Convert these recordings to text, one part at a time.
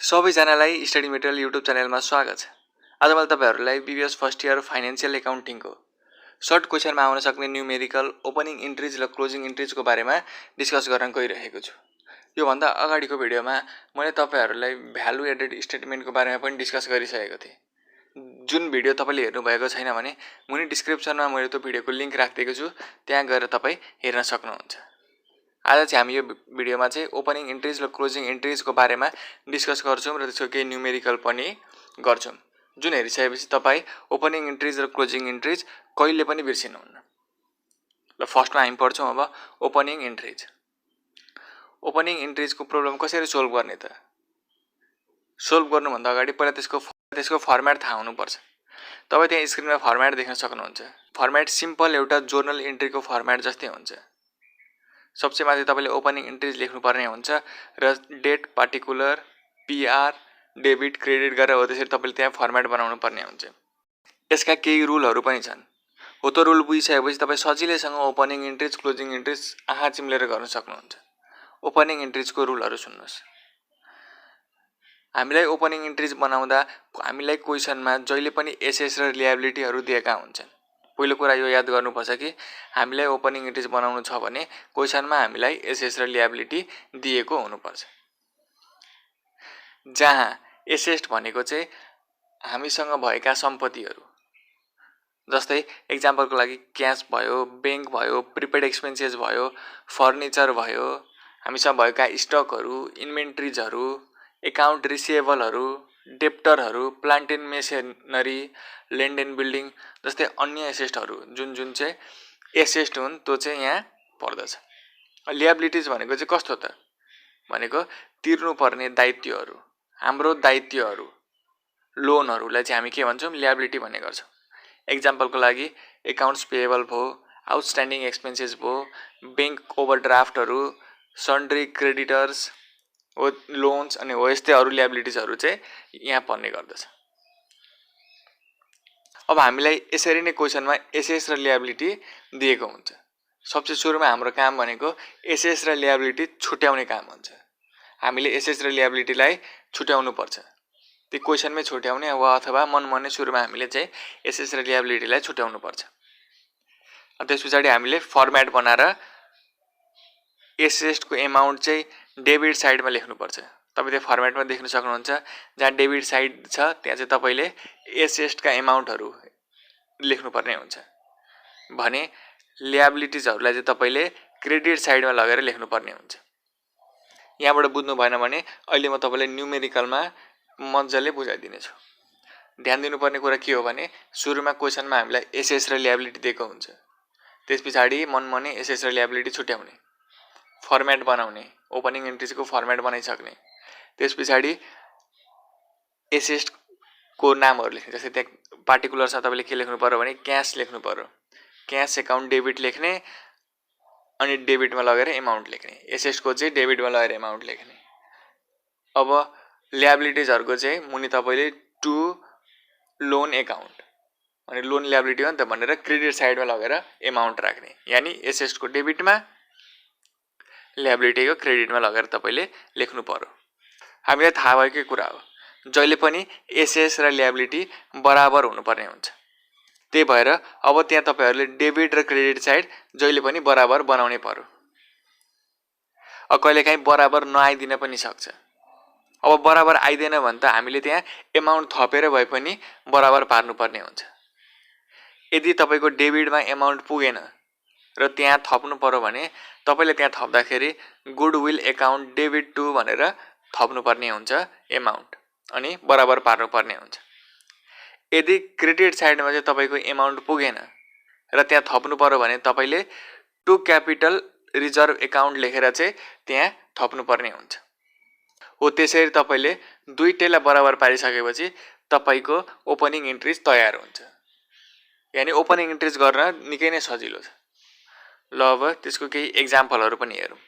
सबैजनालाई study material YouTube च्यानलमा स्वागत छ। आज मैले तपाईहरुलाई बीबीएस फर्स्ट इयर फाइनान्शियल एकाउन्टिङको सर्ट क्वेशनमा आउन सक्ने न्यूमेरिकल ओपनिङ इन्ट्रिज र क्लोजिङ इन्ट्रिजको बारेमा डिस्कस गर्न गइरहेको छु। यो भन्दा अगाडिको भिडियोमा मैले तपाईहरुलाई भ्यालु एडेड स्टेटमेन्टको बारेमा पनि डिस्कस गरिसकेको थिएँ। जुन भिडियो तपाईले हेर्नु भएको छैन भने मुनि डिस्क्रिप्सनमा मैले त्यो भिडियोको लिंक राखिदिएको छु, त्यहाँ गएर तपाई हेर्न सक्नुहुन्छ। आज चाहिँ हामी यो भिडियोमा चाहिँ ओपनिङ इन्ट्रिज र क्लोजिङ इन्ट्रिजको बारेमा डिस्कस गर्छौं र त्यसको केही न्यूमेरिकल पनि गर्छौं। जुन हेरिसकेपछि तपाई ओपनिङ इन्ट्रिज र क्लोजिङ इन्ट्रिज कहिले पनि बिर्सिनुहुन्न। ल फर्स्टमा हामी पढ्छौं अब ओपनिङ इन्ट्रिज। ओपनिङ इन्ट्रिजको प्रोब्लम कसरी सोल्भ गर्ने त? सोल्भ गर्नुभन्दा अगाडि पहिला त्यसको फर्म्याट थाहा हुनुपर्छ। तपाई त्यहाँ स्क्रिनमा फर्म्याट देख्न सक्नुहुन्छ। फर्म्याट सिम्पल एउटा जर्नल इन्ट्रीको फर्म्याट जस्तै हुन्छ। सबसे माथि तपाईले ओपनिङ इन्ट्रिज लेख्नुपर्ने हुन्छ र date, particular, PR, debit, credit गरेर हो त्यसरी तपाईले त्यहाँ फर्म्याट बनाउनु पर्ने हुन्छ। यसका केही रुलहरु पनि छन्। हो त्यो रुल बुझिसकेपछि तपाई सजिलैसँग ओपनिङ इन्ट्रिज, क्लोजिङ इन्ट्रिज आँखा चिम्लेर गर्न सक्नुहुन्छ। ओपनिङ इन्ट्रिजको रुलहरु सुन्नुस्। हामीलाई ओपनिङ इन्ट्रिज बनाउँदा हामीलाई क्वेशनमा जहिले पनि एसेस र लिएबिलिटीहरु दिएका हुन्छन्। पहिलो कुरा यो याद गर्नुपर्छ कि हामीलाई ओपनिङ इन्ट्रिज बनाउनु छ भने क्वेशनमा हामीलाई एसेस र लिएबिलिटी दिएको हुनुपर्छ। जहाँ एसेट भनेको चाहिँ हामीसँग भएका सम्पत्तिहरु, जस्तै एक्जाम्पलको लागि क्याश भयो, बैंक भयो, प्रिपेड एक्सपेन्सेस भयो, फर्निचर भयो, हामीसँग भएका स्टकहरु, इन्भेन्ट्रिजहरु, एकाउन्ट रिसिभेबलहरु, डेप्टरहरु, plant and machinery, land and building जस्तै अन्य एसेटहरु जुन चाहिँ एसेट हुन् त्यो चाहिँ यहाँ पर्दछ। लिएबिलिटीज भनेको चाहिँ कस्तो त? भनेको तिर्नुपर्ने दायित्वहरु, हाम्रो दायित्वहरु, लोनहरुलाई चाहिँ हामी के भन्छौं? लिएबिलिटी भन्ने गर्छौं। एक्जाम्पलको लागि एकाउन्ट्स पेएबल भयो, आउटस्ट्यान्डिङ एक्सपेन्सेस भयो, बैंक ओभरड्राफ्टहरु, सन्ड्री क्रेडिटर्स, लोन्स अनि हो यस्तै अरु लिएबिलिटीजहरु चाहिँ यहाँ पर्ने गर्दछ। अब हामीलाई यसरी नै क्वेशनमा एसेस र लिएबिलिटी दिएको हुन्छ। सबसे सुरुमा हाम्रो काम भनेको एसेस र लिएबिलिटी छुट्याउने काम हुन्छ। हामीले एसेस र लिएबिलिटीलाई छुट्याउनु पर्छ। त्यो क्वेशनमै छुट्याउने वा अथवा मनमनै सुरुमा हामीले चाहिँ एसेस र लिएबिलिटीलाई छुट्याउनु पर्छ। त्यसपछि हामीले फर्म्याट बनाएर एसेटको एमाउन्ट चाहिँ डेबिट साइडमा लेख्नु पर्छ। तपाई त्यो फर्म्याटमा देख्न सक्नुहुन्छ। जहाँ डेबिट साइड छ त्यहाँ चाहिँ तपाईले एसेटका एमाउन्टहरु लेख्नुपर्ने हुन्छ भने लिएबिलिटीजहरुलाई चाहिँ तपाईले क्रेडिट साइडमा लगेर लेख्नुपर्ने हुन्छ। यहाँबाट बुझ्नु भएन भने अहिले म तपाईलाई न्यूमेरिकलमा मज्जाले बुझाइदिने छु। ध्यान दिनुपर्ने कुरा के हो भने सुरुमा क्वेशनमा हामीलाई एसेस र लिएबिलिटी दिएको हुन्छ। त्यसपछि मनमनै एसेस र लिएबिलिटी छुट्याउने, फर्म्याट बनाउने, ओपनिङ इन्ट्रिजको फर्म्याट बनाइसक्ने, त्यसपछि एसेटको नामहरु लेख्ने। जस्तै त्यहाँ पार्टिकुलर छ तपाईले के लेख्नु पर्यो भने क्याश लेख्नु पर्यो। क्याश एकाउन्ट डेबिट लेख्ने अनि डेबिटमा लगेर एमाउन्ट लेख्ने। एसेटको चाहिँ डेबिटमा लगेर एमाउन्ट लेख्ने। अब लिएबिलिटीजहरुको चाहिँ मुनि तपाईले टु लोन एकाउन्ट अनि लोन लिएबिलिटी हो नि त भनेर क्रेडिट साइडमा लगेर एमाउन्ट राख्ने। यानी एसेटको डेबिटमा, लिएबिलिटीको क्रेडिटमा लगेर तपाईले लेख्नु पर्यो। हामीलाई थाहा भएकै कुरा हो जहिले पनि एसेस र लिएबिलिटी बराबर हुनुपर्ने हुन्छ। त्यही भएर अब त्यहाँ तपाईहरुले डेबिट र क्रेडिट साइड जहिले पनि बराबर बनाउनै पर्यो। कहिलेकाहीँ बराबर नआइदिन पनि सक्छ। अब बराबर आइदैन भने त हामीले त्यहाँ एमाउन्ट थपेर भए पनि बराबर पार्नुपर्ने हुन्छ। यदि तपाईको डेबिटमा एमाउन्ट पुगेन र त्यहाँ थप्नु पर्यो भने तपाईले त्यहाँ थप्दाखेरि गुडविल एकाउन्ट डेबिट टु भनेर थप्नुपर्ने हुन्छ एमाउन्ट अनि बराबर पार्नुपर्ने हुन्छ। यदि क्रेडिट साइडमा चाहिँ तपाईको एमाउन्ट पुगेन र त्यहाँ थप्नु पर्यो भने तपाईले टु क्यापिटल रिजर्भ एकाउन्ट लेखेर चाहिँ त्यहाँ थप्नुपर्ने हुन्छ। हो त्यसरी तपाईले दुईटैलाई बराबर पारिसकेपछि तपाईको ओपनिङ इन्ट्रिज तयार हुन्छ। यानी ओपनिङ इन्ट्रिज गर्न निकै नै सजिलो छ। ल अब त्यसको केही एक्जाम्पलहरु पनि हेरौं।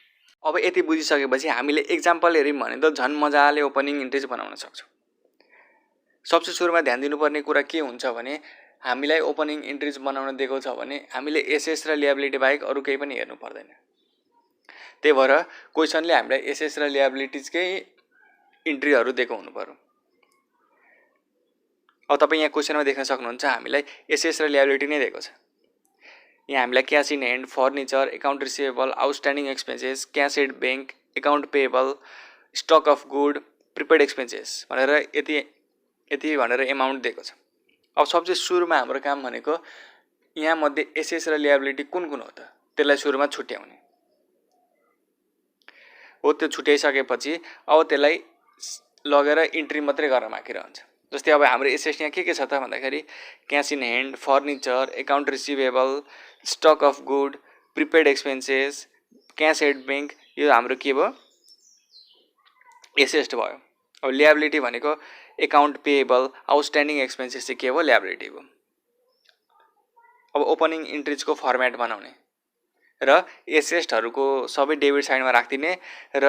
अब यति बुझिसकेपछि हामीले एक्जाम्पल हेर्यौं भने त झन् मजाले ओपनिङ इन्ट्रिज बनाउन सक्छौं। सबसे सुरुमा ध्यान दिनुपर्ने कुरा के हुन्छ भने हामीलाई ओपनिङ इन्ट्रिज बनाउन दिएको छ भने हामीले एसेस र लिएबिलिटी बाहेक अरु केही पनि हेर्नु पर्दैन। त्यही भएर क्वेशनले हामीलाई एसेस र लिएबिलिटीजकै इन्ट्रीहरू दिएको हुनु पर्यो। अब तपाईँ यहाँ क्वेसनमा देख्न सक्नुहुन्छ हामीलाई एसेस र ल्याबिलिटी नै दिएको छ। यहाँ हामीलाई cash in hand, furniture, account receivable, outstanding expenses, cash at bank, account payable, stock of good, prepaid expenses भनेर यति भनेर एमाउन्ट दिएको छ। अब सबसे सुरुमा हाम्रो काम भनेको यहाँ मध्ये एसेस र ल्याबिलिटी कुन कुन हो त त्यसलाई सुरुमा छुट्याउने हो। त्यो छुट्याइसकेपछि अब त्यसलाई लगेर इन्ट्री मात्रै गर्न बाँकी रहन्छ। जस्तै अब हाम्रो एसेस यहाँ के छ त भन्दाखेरि cash in hand, furniture, account receivable, stock of good, prepaid expenses, cash at bank, यो हाम्रो के भयो एसेस भयो। अब ल्याबिलिटी भनेको एकाउन्ट पेएबल, आउटस्ट्यान्डिङ एक्सपेन्सेस चाहिँ के भयो ल्याबिलिटी भयो। अब ओपनिङ इन्ट्रिजको फर्मेट बनाउने र एसेस्टहरूको सबै डेबिट साइडमा राखिदिने र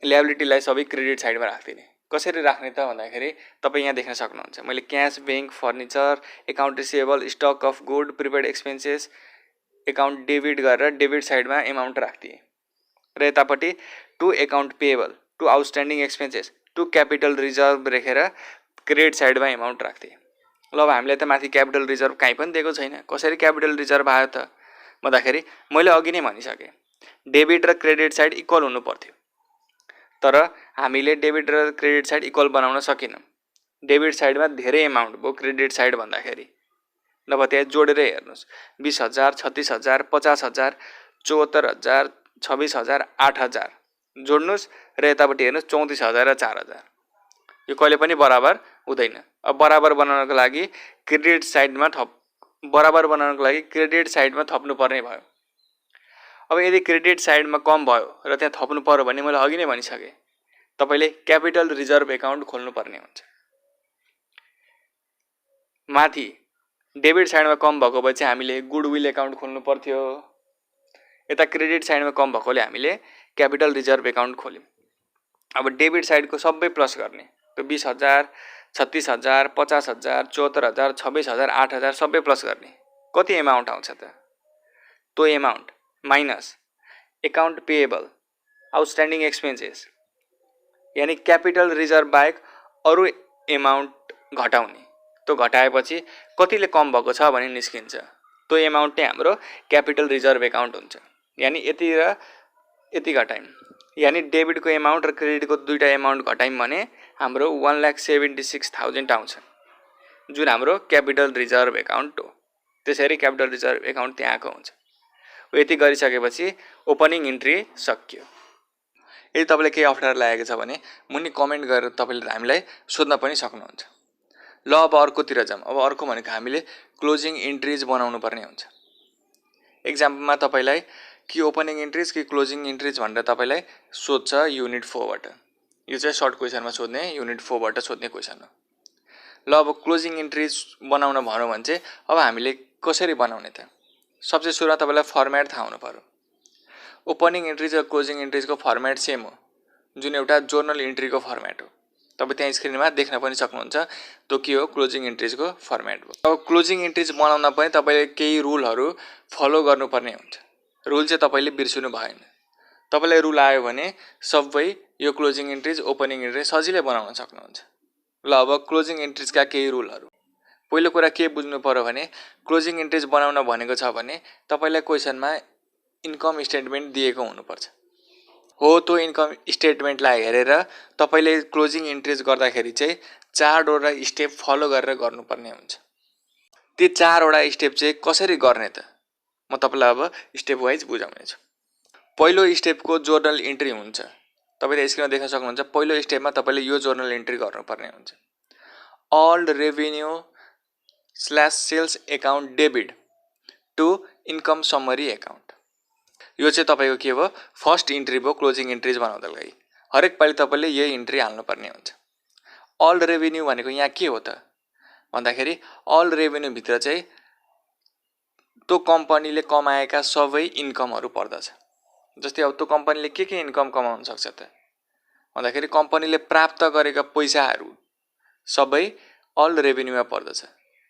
ल्याबिलिटीलाई सबै क्रेडिट साइडमा राखिदिने। कसरी राख्ने त भन्दाखेरि तपाईँ यहाँ देख्न सक्नुहुन्छ मैले cash, bank, furniture, account receivable, stock of good, prepaid expenses, account debit गरेर डेबिट साइडमा एमाउन्ट राखिदिएँ र यतापट्टि to account payable, to outstanding expenses, to capital reserve लेखेर क्रेडिट साइडमा एमाउन्ट राख्थेँ। ल अब हामीलाई त माथि क्यापिटल रिजर्भ कहीँ पनि दिएको छैन। कसरी क्यापिटल रिजर्भ आयो त भन्दाखेरि मैले अघि नै भनिसकेँ डेबिट र क्रेडिट साइड इक्वल हुनु पर्थ्यो, तर हामीले डेबिट र क्रेडिट साइड इक्वल बनाउन सकेनौँ। डेबिट साइडमा धेरै एमाउन्ट भयो क्रेडिट साइड भन्दाखेरि, नभए त्यहाँ जोडेर हेर्नुहोस् 20,000, 36,000, 50,000, 74,000, 26,000, 8,000 जोड्नुहोस् र यतापट्टि हेर्नुहोस् 34,000 र 4,000। यो कहिले पनि बराबर हुँदैन। अब बराबर बनाउनको लागि क्रेडिट साइडमा थप्नुपर्ने भयो। अब यदि क्रेडिट साइडमा कम भयो र त्यहाँ थप्नु पर्यो भने मैले अघि नै भनिसकेँ तपाईँले क्यापिटल रिजर्भ एकाउन्ट खोल्नुपर्ने हुन्छ। माथि डेबिट साइडमा कम भएको भए चाहिँ हामीले गुडविल एकाउन्ट खोल्नु पर्थ्यो। यता क्रेडिट साइडमा कम भएकोले हामीले क्यापिटल रिजर्भ एकाउन्ट खोल्यौँ। अब डेबिट साइडको सबै प्लस गर्ने, त्यो 20,000, 36,000, 50,000, 74,000, 26,000, 8,000 सबै प्लस गर्ने कति एमाउन्ट आउँछ त? त्यो amount minus account payable, outstanding expenses यानि क्यापिटल रिजर्भ बाहेक अरू एमाउन्ट घटाउने। त्यो घटाएपछि कतिले कम भएको छ भने निस्किन्छ, त्यो एमाउन्ट नै हाम्रो क्यापिटल रिजर्भ एकाउन्ट हुन्छ। यानि यति र यति घटायौँ, यानि डेबिटको एमाउन्ट र क्रेडिटको दुईवटा एमाउन्ट घटायौँ भने हाम्रो 1,76,000 आउँछ, जुन हाम्रो क्यापिटल रिजर्भ एकाउन्ट हो। त्यसरी क्यापिटल रिजर्भ एकाउन्ट त्यहाँ आएको हुन्छ। यति गरिसकेपछि ओपनिङ इन्ट्री सकियो। यदि तपाईँलाई केही अप्ठ्यारो लागेको छ भने मुनि कमेन्ट गरेर तपाईँले हामीलाई सोध्न पनि सक्नुहुन्छ। ल अब अर्कोतिर जाऊँ। अब अर्को भनेको हामीले क्लोजिङ इन्ट्रिज बनाउनु पर्ने हुन्छ। एक्जाम्पलमा तपाईँलाई कि ओपनिङ इन्ट्रिज कि क्लोजिङ इन्ट्रिज भनेर तपाईँलाई सोध्छ युनिट 4बाट। यो चाहिँ सर्ट क्वेसनमा सोध्ने युनिट 4बाट सोध्ने क्वेसन हो। ल अब क्लोजिङ इन्ट्रिज बनाउन भनौँ भने चाहिँ अब हामीले कसरी बनाउने त? सबसे सुरुमा तपाईँलाई फर्मेट थाहा हुनु पर्यो। ओपनिङ इन्ट्रिज र क्लोजिङ इन्ट्रिजको फर्मेट सेम हो, जुन एउटा जोर्नल इन्ट्रीको फर्मेट हो। तपाईँ त्यहाँ स्क्रिनमा देख्न पनि सक्नुहुन्छ त्यो के हो क्लोजिङ इन्ट्रिजको फर्मेट हो। अब क्लोजिङ इन्ट्रिज बनाउन पनि तपाईँले केही रुलहरू फलो गर्नुपर्ने हुन्छ। रुल चाहिँ तपाईँले बिर्सिनु भएन। तपाईँलाई रुल आयो भने सबै यो क्लोजिङ इन्ट्रिज ओपनिङ इन्ट्रिज सजिलै बनाउन सक्नुहुन्छ। ल अब क्लोजिङ इन्ट्रिजका केही रुलहरू। पहिलो कुरा के बुझ्नु पर्यो भने क्लोजिङ इन्ट्रिज बनाउन भनेको छ भने तपाईँलाई क्वेसनमा इन्कम स्टेटमेन्ट दिएको हुनुपर्छ। हो त्यो इन्कम स्टेटमेन्टलाई हेरेर तपाईँले क्लोजिङ इन्ट्रिज गर्दाखेरि चाहिँ 4वटा स्टेप फलो गरेर गर्नुपर्ने हुन्छ। ती 4वटा स्टेप चाहिँ कसरी गर्ने त म तपाईँलाई अब स्टेप वाइज बुझाउने छु। पहिलो स्टेपको जोर्नल इन्ट्री हुन्छ। तपाईँले स्क्रिनमा देख्न सक्नुहुन्छ पहिलो स्टेपमा तपाईँले यो जोर्नल इन्ट्री गर्नुपर्ने हुन्छ। All revenue /sales account debit to income summary account. यो चाहिँ तपाईँको के भयो फर्स्ट इन्ट्री भयो क्लोजिङ इन्ट्रिज बनाउँदा लागि। हरेक पालि तपाईँले यही इन्ट्री हाल्नुपर्ने हुन्छ। अल रेभिन्यू भनेको यहाँ के हो त भन्दाखेरि अल रेभिन्यूभित्र चाहिँ त्यो कम्पनीले कमाएका सबै इन्कमहरू पर्दछ। जस्तै अब त्यो कम्पनीले के इन्कम कमाउन सक्छ त भन्दाखेरि कम्पनीले प्राप्त गरेका पैसाहरू सबै अल रेभिन्यूमा पर्दछ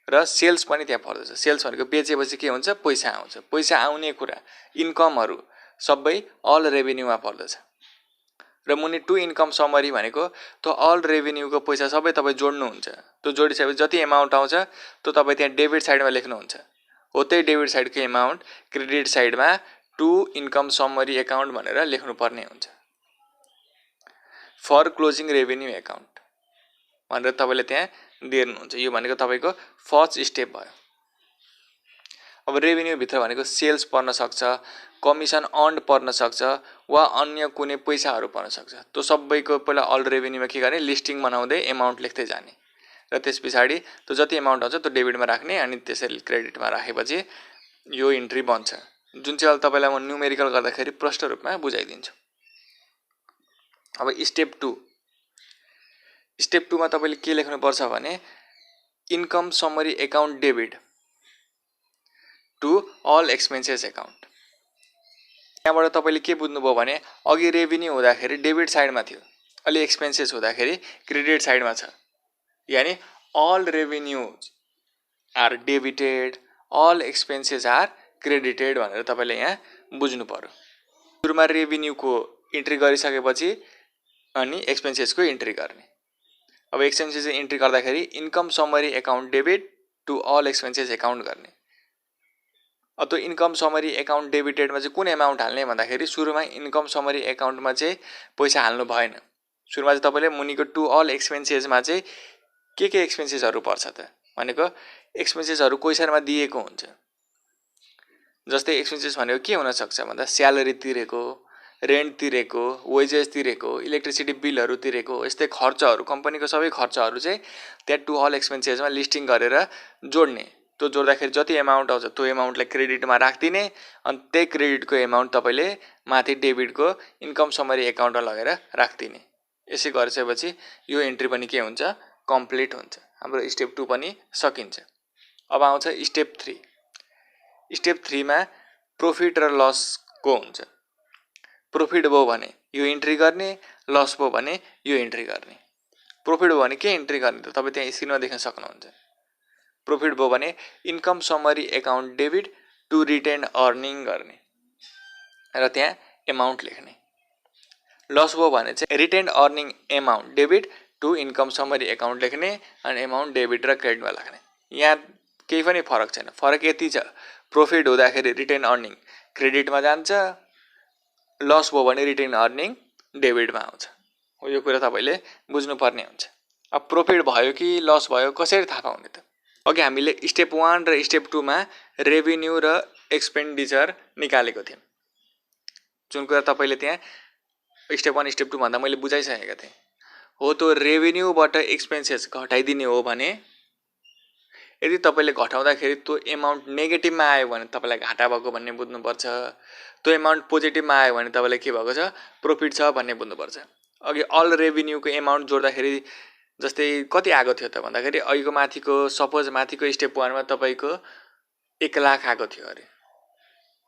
र सेल्स पनि त्यहाँ पर्दछ। सेल्स भनेको बेचेपछि के हुन्छ पैसा आउँछ। पैसा आउने कुरा इन्कमहरू सबै अल रेभिन्यूमा पर्दछ र मुनि टु इन्कम समरी भनेको त्यो अल रेभिन्यूको पैसा सबै तपाईँ जोड्नुहुन्छ। त्यो जोडिसकेपछि जति एमाउन्ट आउँछ त्यो तपाईँ त्यहाँ डेबिट साइडमा लेख्नुहुन्छ। हो त्यही डेबिट साइडको एमाउन्ट क्रेडिट साइडमा टु इन्कम समरी एकाउन्ट भनेर लेख्नुपर्ने हुन्छ। फर क्लोजिङ रेभिन्यू एकाउन्ट भनेर तपाईँले त्यहाँ दिनुहुन्छ। यो भनेको तपाईँको फर्स्ट स्टेप भयो। अब रेभिन्यू भित्र भनेको सेल्स पर्न सक्छ, कमिसन अर्न्ड पर्न सक्छ वा अन्य कुनै पैसाहरू पर्न सक्छ। त्यो सबैको पहिला अल रेभिन्यूमा के गर्ने, लिस्टिङ बनाउँदै एमाउन्ट लेख्दै जाने र त्यस पछाडि त्यो जति एमाउन्ट आउँछ त्यो डेबिटमा राख्ने अनि त्यसरी क्रेडिटमा राखेपछि यो इन्ट्री बन्छ, जुन चाहिँ अहिले तपाईँलाई म न्युमेरिकल गर्दाखेरि प्रष्ट रूपमा बुझाइदिन्छु। अब स्टेप 2 मा तपाईँले के लेख्नुपर्छ भने income summary account debit to all expenses account. त्यहाँबाट तपाईँले के बुझ्नुभयो भने अघि रेभिन्यू हुँदाखेरि डेबिट साइडमा थियो, अहिले एक्सपेन्सेस हुँदाखेरि क्रेडिट साइडमा छ। यानि all revenues are debited, all expenses are credited भनेर तपाईँले यहाँ बुझ्नु पर्यो। सुरुमा रेभिन्यूको इन्ट्री गरिसकेपछि अनि एक्सपेन्सेसको इन्ट्री गर्ने। अब एक्सपेन्सेस इन्ट्री गर्दाखेरि income summary account debit to all expenses account गर्ने। अब त्यो इन्कम समरी एकाउन्ट डेबिटेडमा चाहिँ कुन एमाउन्ट हाल्ने भन्दाखेरि सुरुमा इन्कम समरी एकाउन्टमा चाहिँ पैसा हाल्नु भएन। सुरुमा चाहिँ तपाईँले मुनिको टु अल एक्सपेन्सेसमा चाहिँ के एक्सपेन्सेसहरू पर्छ त भनेको एक्सपेन्सेसहरू क्वेसनमा दिएको हुन्छ। जस्तै एक्सपेन्सेस भनेको के हुनसक्छ भन्दा स्यालेरी तिरेको, रेन्ट तिरेको, वेजेस तिरेको, इलेक्ट्रिसिटी बिलहरू तिरेको, यस्तै खर्चहरू कम्पनीको सबै खर्चहरू चाहिँ त्यहाँ टु अल एक्सपेन्सेसमा लिस्टिङ गरेर जोड्ने। त्यो जोड्दाखेरि जति एमाउन्ट आउँछ त्यो एमाउन्टलाई क्रेडिटमा राखिदिने अनि त्यही क्रेडिटको एमाउन्ट तपाईँले माथि डेबिटको इन्कम समरी एकाउन्टमा लगेर राखिदिने। यसै गरिसकेपछि यो इन्ट्री पनि के हुन्छ, कम्प्लिट हुन्छ। हाम्रो स्टेप 2 पनि सकिन्छ। अब आउँछ स्टेप 3। स्टेप 3 मा प्रॉफिट र लसको हुन्छ। प्रॉफिट भयो भने यो इन्ट्री गर्ने, लस भयो भने यो इन्ट्री गर्ने। प्रॉफिट भयो भने के इन्ट्री गर्ने त तपाईँ त्यहाँ स्क्रिनमा देख्न सक्नुहुन्छ। प्रॉफिट भयो भने income summary account debit to retained earning गर्ने र त्यहाँ एमाउन्ट लेख्ने। लस भयो भने चाहिँ retained earning amount debit to income summary account लेख्ने अनि एमाउन्ट डेबिट र क्रेडिटमा राख्ने। यहाँ केही पनि फरक छैन। फरक यति छ, प्रॉफिट हुँदाखेरि रिटेन अर्निङ क्रेडिटमा जान्छ, लस भयो भने रिटेन अर्निङ डेबिटमा आउँछ। यो कुरा तपाईँले बुझ्नुपर्ने हुन्छ। अब प्रॉफिट भयो कि लस भयो कसरी थाहा पाउने त? अघि हामीले स्टेप 1 र स्टेप 2 मा रेभिन्यू र एक्सपेन्डिचर निकालेको थियौँ। जुन कुरा तपाईँले त्यहाँ स्टेप 1 स्टेप 2 भन्दा मैले बुझाइसकेको थिएँ। हो त्यो रेभिन्यूबाट एक्सपेन्सेस घटाइदिने हो भने यदि तपाईँले घटाउँदाखेरि त्यो एमाउन्ट नेगेटिभमा आयो भने तपाईँलाई घाटा भएको भन्ने बुझ्नुपर्छ। त्यो एमाउन्ट पोजिटिभमा आयो भने तपाईँलाई के भएको छ, प्रॉफिट छ भन्ने बुझ्नुपर्छ। अघि अल रेभिन्यूको एमाउन्ट जोड्दाखेरि जस्तै कति आएको थियो त भन्दाखेरि अघिको माथिको सपोज माथिको स्टेप 1 मा तपाईँको 1 लाख आएको थियो अरे,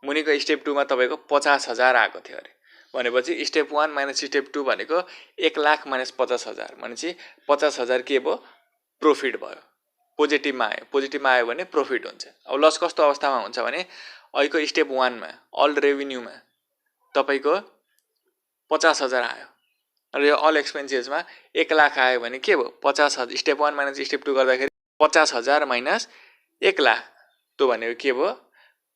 मुनिको स्टेप 2 मा तपाईँको 50,000 आएको थियो अरे भनेपछि स्टेप 1 माइनस स्टेप 2 भनेको 1 लाख माइनस 50,000 भनेपछि 50,000 के भयो, प्रॉफिट भयो। पोजिटिभमा आयो, पोजिटिभमा आयो भने प्रॉफिट हुन्छ। अब लस कस्तो अवस्थामा हुन्छ भने अहिलेको स्टेप 1 मा अल रेभिन्यूमा तपाईँको 50,000 आयो र यो अल एक्सपेन्सेसमा 1 लाख आयो भने के भयो, 50,000 स्टेप 1 माइनस स्टेप 2 गर्दाखेरि 50,000 माइनस 1 लाख त्यो भनेको के भयो,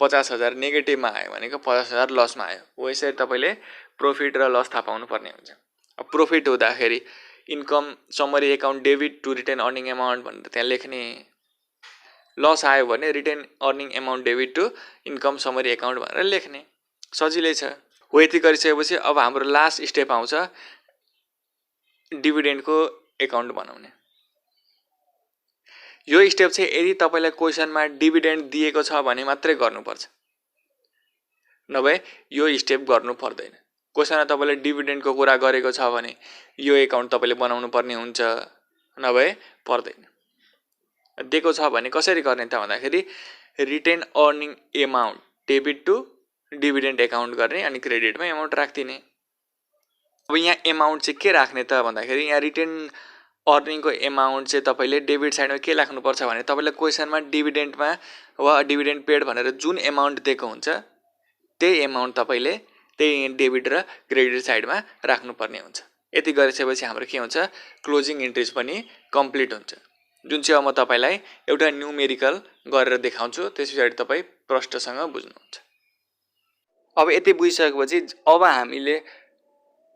50,000 नेगेटिभमा आयो भनेको 50,000 लसमा आयो। हो यसरी तपाईँले प्रॉफिट र लस थाहा पाउनु पर्ने हुन्छ। अब प्रॉफिट हुँदाखेरि income summary account debit to retained earning amount भनेर त्यहाँ लेख्ने। लस आयो भने retained earning amount debit to income summary account भनेर लेख्ने। सजिलै छ। हो यति गरिसकेपछि अब हाम्रो लास्ट स्टेप आउँछ डिभिडेन्डको एकाउन्ट बनाउने। यो स्टेप चाहिँ यदि तपाईँलाई क्वेसनमा डिभिडेन्ड दिएको छ भने मात्रै गर्नुपर्छ, नभए यो स्टेप गर्नु पर्दैन। क्वेसनमा तपाईँले डिभिडेन्डको कुरा गरेको छ भने यो एकाउन्ट तपाईँले बनाउनु पर्ने हुन्छ, नभए पर्दैन। दिएको छ भने कसरी गर्ने त भन्दाखेरि retained earning amount debit to dividend account गर्ने अनि क्रेडिटमा एमाउन्ट राखिदिने। अब यहाँ एमाउन्ट चाहिँ के राख्ने त भन्दाखेरि यहाँ रिटेन अर्निङको एमाउन्ट चाहिँ तपाईँले डेबिट साइडमा के राख्नुपर्छ भने तपाईँलाई क्वेसनमा डिभिडेन्डमा वा डिभिडेन्ड पेड भनेर जुन एमाउन्ट दिएको हुन्छ त्यही एमाउन्ट तपाईँले त्यही डेबिट र क्रेडिट साइडमा राख्नुपर्ने हुन्छ। यति गरिसकेपछि हाम्रो के हुन्छ, क्लोजिङ इन्ट्रिज पनि कम्प्लिट हुन्छ, जुन चाहिँ अब म तपाईँलाई एउटा न्युमेरिकल गरेर देखाउँछु, त्यस पछाडि तपाईँ प्रष्टसँग बुझ्नुहुन्छ। अब यति बुझिसकेपछि अब हामीले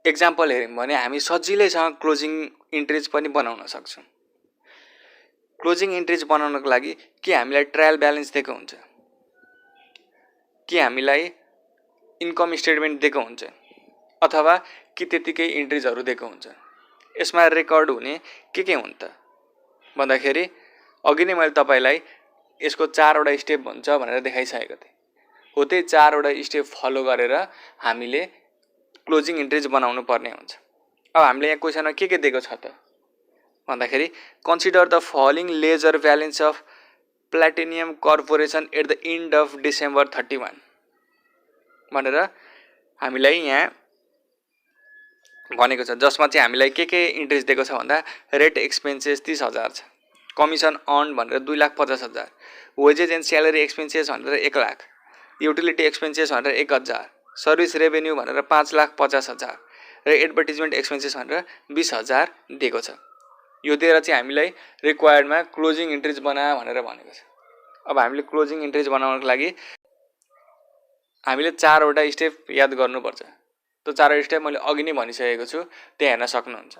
एक्जाम्पल हेऱ्यौँ भने हामी सजिलैसँग क्लोजिङ इन्ट्रिज पनि बनाउन सक्छौँ। क्लोजिङ इन्ट्रिज बनाउनको लागि के हामीलाई ट्रायल ब्यालेन्स दिएको हुन्छ, कि हामीलाई इन्कम स्टेटमेन्ट दिएको हुन्छ, अथवा कि त्यतिकै इन्ट्रिजहरू दिएको हुन्छ। यसमा रेकर्ड हुने के हुन् त भन्दाखेरि अघि नै मैले तपाईँलाई यसको 4वटा स्टेप हुन्छ भनेर देखाइसकेको थिएँ। हो त्यही 4वटा स्टेप फलो गरेर हामीले क्लोजिङ इन्ट्रिज बनाउनु पर्ने हुन्छ। अब हामीले यहाँ क्वेसनमा के दिएको छ त भन्दाखेरि consider the following ledger balance of platinum corporation at the end of December 31 भनेर हामीलाई यहाँ भनेको छ, जसमा चाहिँ हामीलाई के इन्ट्रिज दिएको छ भन्दा रेट एक्सपेन्सेस 30,000 छ, कमिसन अर्न भनेर 2,50,000, वेजेस एन्ड स्यालेरी एक्सपेन्सेस भनेर 1 लाख, युटिलिटी एक्सपेन्सेस भनेर 1,000, सर्भिस रेभेन्यू भनेर 5,50,000 र एडभर्टिजमेन्ट एक्सपेन्सेस भनेर 20,000 दिएको छ। यो दिएर चाहिँ हामीलाई रिक्वायर्डमा क्लोजिङ इन्ट्रिज बना भनेर भनेको छ। अब हामीले क्लोजिङ इन्ट्रिज बनाउनको लागि हामीले 4वटा स्टेप याद गर्नुपर्छ। त्यो 4वटा स्टेप मैले अघि नै भनिसकेको छु, त्यहाँ हेर्न सक्नुहुन्छ।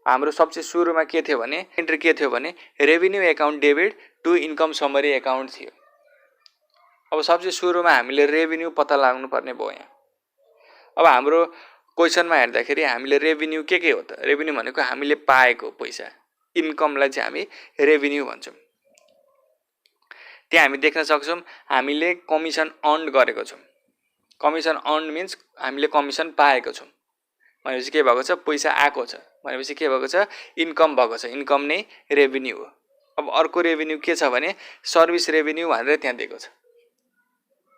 हाम्रो सबसे सुरुमा के थियो भने इन्ट्री के थियो भने revenue account debit to income summary account थियो। अब सबसे सुरुमा हामीले रेभिन्यू पत्ता लाग्नु पर्ने भयो यहाँ। अब हाम्रो क्वेसनमा हेर्दाखेरि हामीले रेभिन्यू के हो त, रेभिन्यू भनेको हामीले पाएको पैसा, इन्कमलाई चाहिँ हामी रेभिन्यू भन्छौँ। त्यहाँ हामी देख्न सक्छौँ हामीले कमिसन अर्न गरेको छौँ। कमिसन अर्न मिन्स हामीले कमिसन पाएको छौँ भनेपछि के भएको छ, पैसा आएको छ भनेपछि के भएको छ, इन्कम भएको छ, इन्कम नै रेभिन्यू हो। अब अर्को रेभिन्यू के छ भने सर्भिस रेभिन्यू भनेर त्यहाँ दिएको छ।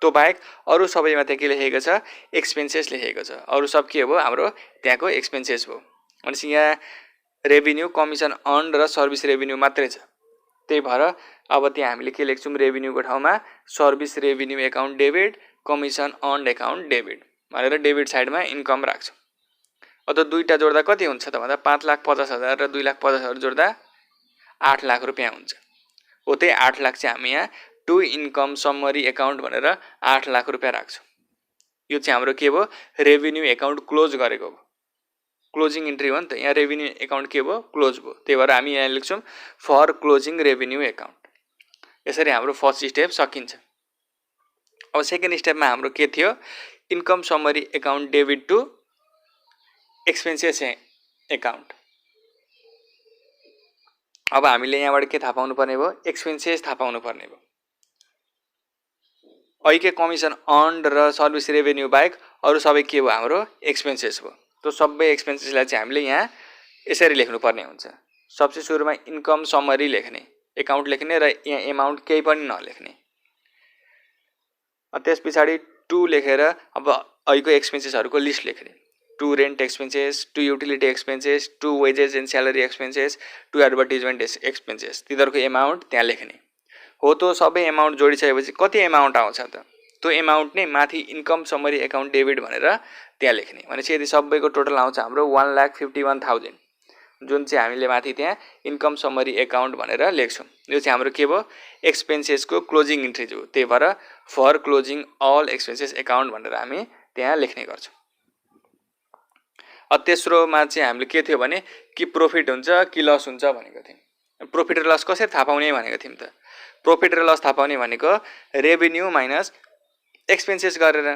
त्यो बाहेक अरू सबैमा त्यहाँ के लेखेको छ, एक्सपेन्सेस लेखेको छ। अरू सब के हो, हाम्रो त्यहाँको एक्सपेन्सेस हो। भनेपछि यहाँ रेभिन्यू, कमिसन अर्न र सर्भिस रेभिन्यू मात्रै छ। त्यही भएर अब त्यहाँ हामीले के लेख्छौँ, रेभिन्यूको ठाउँमा service revenue account debit, commission earn account debit भनेर डेबिट साइडमा इन्कम राख्छौँ। अब त दुईवटा जोड्दा कति हुन्छ त भन्दा 5,50,000 र 2,50,000 जोड्दा 8 लाख रुपियाँ हुन्छ। हो त्यही 8 लाख चाहिँ हामी यहाँ टु इन्कम समरी एकाउन्ट भनेर 8 लाख रुपियाँ राख्छौँ। यो चाहिँ हाम्रो के भयो, रेभिन्यू एकाउन्ट क्लोज गरेको हो। क्लोजिङ इन्ट्री हो नि त, यहाँ रेभिन्यू एकाउन्ट के भयो, क्लोज भयो। त्यही भएर हामी यहाँ लेख्छौँ फर क्लोजिङ रेभिन्यू एकाउन्ट। यसरी हाम्रो फर्स्ट स्टेप सकिन्छ। अब सेकेन्ड स्टेपमा हाम्रो के थियो, income summary account debit to expenses account. अब हामीले यहाँबाट के थाहा पाउनु पर्ने भयो, एक्सपेन्सेस थाहा पाउनु पर्ने भयो। अहिले कमिसन अर्न र सर्भिस रेभिन्यू बाहेक अरू सबै के भयो, हाम्रो एक्सपेन्सेस भयो। त्यो सबै एक्सपेन्सेसलाई चाहिँ हामीले यहाँ यसरी लेख्नुपर्ने हुन्छ। सबसे सुरुमा इन्कम समरी लेख्ने, एकाउन्ट लेख्ने र यहाँ एमाउन्ट केही पनि नलेख्ने। त्यस पछाडि टु लेखेर अब अहिलेको एक्सपेन्सेसहरूको लिस्ट लेख्ने, to rent expenses, to utility expenses, to wages and salary expenses, to advertisement expenses, तिनीहरूको एमाउन्ट त्यहाँ लेख्ने हो। त्यो सबै एमाउन्ट जोडिसकेपछि कति एमाउन्ट आउँछ त, त्यो एमाउन्ट नै माथि इन्कम समरी एकाउन्ट डेबिट भनेर त्यहाँ लेख्ने। भनेपछि यदि सबैको टोटल आउँछ हाम्रो 1,51,000, जुन चाहिँ हामीले माथि त्यहाँ इन्कम समरी एकाउन्ट भनेर लेख्छौँ। यो चाहिँ हाम्रो के भयो, एक्सपेन्सेसको क्लोजिङ इन्ट्रिज हो। त्यही भएर for closing all expenses account भनेर हामी त्यहाँ लेख्ने गर्छौँ। तेस्रोमा चाहिँ हामीले के थियो भने कि प्रफिट हुन्छ कि लस हुन्छ भनेको थियौँ। प्रफिट र लस कसरी थाहा पाउने भनेको थियौँ त, प्रफिट र लस थाहा पाउने भनेको रेभिन्यू माइनस एक्सपेन्सेस गरेर।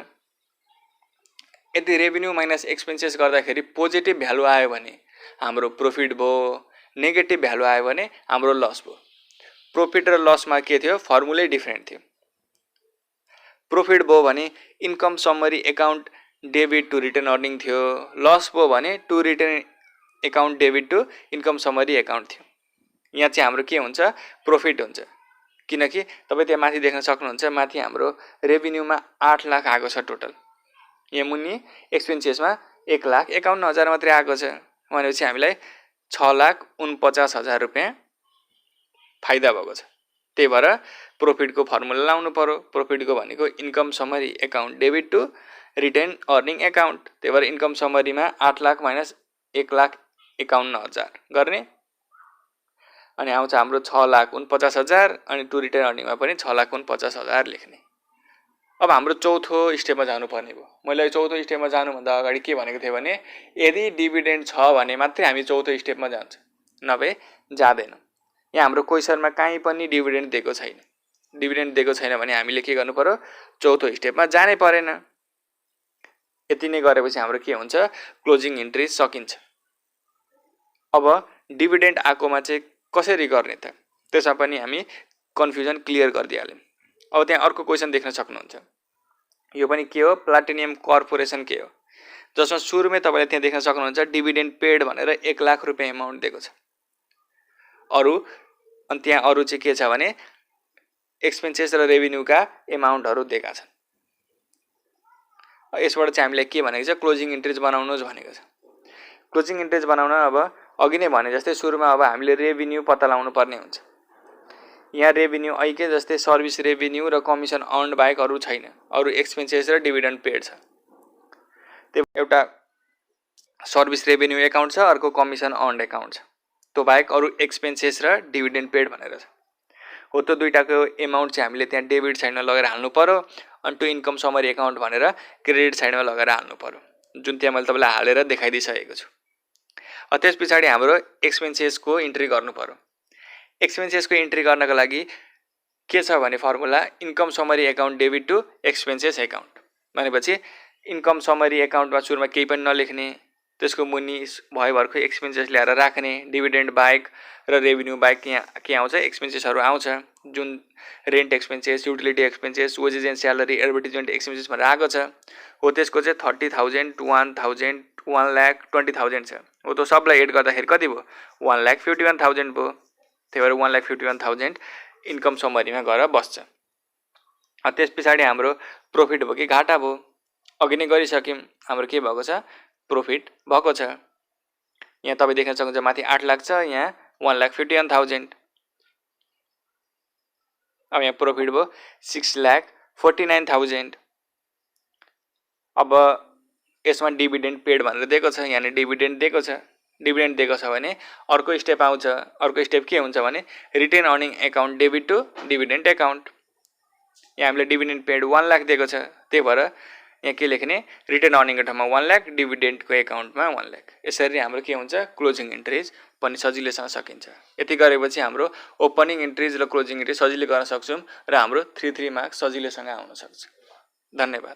यदि रेभिन्यू माइनस एक्सपेन्सेस गर्दाखेरि पोजिटिभ भ्यालु आयो भने हाम्रो प्रफिट भयो, नेगेटिभ भ्यालु आयो भने हाम्रो लस भयो। प्रफिट र लसमा के थियो, फर्मुलै डिफ्रेन्ट थियो। प्रफिट भयो भने income summary account debit to return earning थियो, लस भयो भने to return account debit to income summary account थियो। यहाँ चाहिँ हाम्रो के हुन्छ, प्रफिट हुन्छ। किनकि तपाईँ त्यहाँ माथि देख्न सक्नुहुन्छ, माथि हाम्रो रेभिन्यूमा 8 लाख आएको छ टोटल, यहाँ मुनि एक्सपेन्सेसमा 1,51,000 मात्रै आएको छ। भनेपछि हामीलाई 6,49,000 रुपियाँ फाइदा भएको छ। त्यही भएर प्रफिटको फर्मुला लाउनु पर्यो। प्रफिटको भनेको income summary account debit to retained earning account. त्यही भएर इन्कम समरीमा 8 लाख माइनस 1,51,000 गर्ने अनि आउँछ हाम्रो 6,49,000 अनि टु रिटेन अर्निङमा पनि 6,49,000 लेख्ने। अब हाम्रो चौथो स्टेपमा जानुपर्ने भयो। मैले चौथो स्टेपमा जानुभन्दा अगाडि के भनेको थिएँ भने यदि डिभिडेन्ड छ भने मात्रै हामी चौथो स्टेपमा जान्छ, नभए जाँदैनौँ। यहाँ हाम्रो क्वेसनमा कहीँ पनि डिभिडेन्ड दिएको छैन। डिभिडेन्ड दिएको छैन भने हामीले के गर्नु पर्यो, चौथो स्टेपमा जानै परेन। यति नै गरेपछि हाम्रो के हुन्छ, क्लोजिङ इन्ट्री सकिन्छ। अब डिभिडेन्ड आएकोमा चाहिँ कसरी गर्ने त, त्यसमा पनि हामी कन्फ्युजन क्लियर गरिदिइहाल्यौँ। अब त्यहाँ अर्को क्वेसन देख्न सक्नुहुन्छ। यो पनि के हो, प्लाटिनियम कर्पोरेसन के हो, जसमा सुरुमै तपाईँले त्यहाँ देख्न सक्नुहुन्छ डिभिडेन्ड पेड भनेर 1 लाख रुपियाँ एमाउन्ट दिएको छ। अनि त्यहाँ अरू चाहिँ के छ भने एक्सपेन्सेस र रेभिन्यूका एमाउन्टहरू दिएका छन्। यसबाट चाहिँ हामीलाई के भनेको छ, क्लोजिङ इन्ट्रिज बनाउनुहोस् भनेको छ। क्लोजिङ इन्ट्रिज बनाउन अब अघि नै भने जस्तै सुरुमा अब हामीले रेभिन्यू पत्ता लगाउनु पर्ने हुन्छ। यहाँ रेभिन्यू ऐकै जस्तै सर्भिस रेभिन्यू र कमिसन अर्न्ड बाहेक अरू छैन, अरू एक्सपेन्सेस र डिभिडेन्ड पेड छ। त्यो एउटा सर्भिस रेभिन्यू एकाउन्ट छ, अर्को कमिसन अर्न्ड एकाउन्ट छ, त्यो बाहेक अरू एक्सपेन्सेस र डिभिडेन्ड पेड भनेर छ। हो त्यो दुईटाको एमाउन्ट चाहिँ हामीले त्यहाँ डेबिट साइडमा लगेर हाल्नु पर्यो अनि टु इन्कम समरी एकाउन्ट भनेर क्रेडिट साइडमा लगेर हाल्नु पर्यो, जुन त्यहाँ मैले तपाईँलाई हालेर देखाइदिइसकेको छु। त्यस पछाडि हाम्रो एक्सपेन्सेसको इन्ट्री गर्नु पर्यो। एक्सपेन्सेसको इन्ट्री गर्नको लागि के छ भने formula income summary account debit to expenses account भनेपछि इन्कम समरी एकाउन्टमा सुरुमा केही पनि नलेख्ने, त्यसको मुनि भयभरको एक्सपेन्सेस ल्याएर राख्ने, डिभिडेन्ड बाहेक र रेभिन्यू बाहेक यहाँ के आउँछ, एक्सपेन्सेसहरू आउँछ, जुन rent expenses, utility expenses, wages and salary, advertisement expenses भनेर आएको छ। हो त्यसको चाहिँ 30,000, 1,000, 1,20,000 छ। हो त्यो सबलाई एड गर्दाखेरि कति भयो, 1,51,000 भयो। त्यही भएर 1,51,000 इन्कम समरीमा गएर बस्छ। त्यस पछाडि हाम्रो प्रफिट भयो कि घाटा भयो, अघि नै गरिसक्यौँ। हाम्रो के भएको छ, प्रफिट भएको छ। यहाँ तपाईँ देख्न सक्नुहुन्छ माथि 8 लाख छ, यहाँ 1,51,000। अब यहाँ प्रफिट भयो 6,49,000। अब यसमा डिभिडेन्ड पेड भनेर दिएको छ, यहाँ डिभिडेन्ड दिएको छ। डिभिडेन्ड दिएको छ भने अर्को स्टेप आउँछ। अर्को स्टेप के हुन्छ भने retained earning account debit to dividend account. यहाँ हामीले डिभिडेन्ड पेड 1 लाख दिएको छ, त्यही भएर यहाँ के लेख्ने, रिटेन अर्निङको ठाउँमा 1 लाख, डिभिडेन्डको एकाउन्टमा 1 लाख। यसरी हाम्रो के हुन्छ, क्लोजिङ इन्ट्रिज पनि सजिलैसँग सकिन्छ। यति गरेपछि हाम्रो ओपनिङ इन्ट्रिज र क्लोजिङ इन्ट्रिज सजिलै गर्न सक्छौँ र हाम्रो 3 मार्क्स सजिलैसँग आउन सक्छ। धन्यवाद।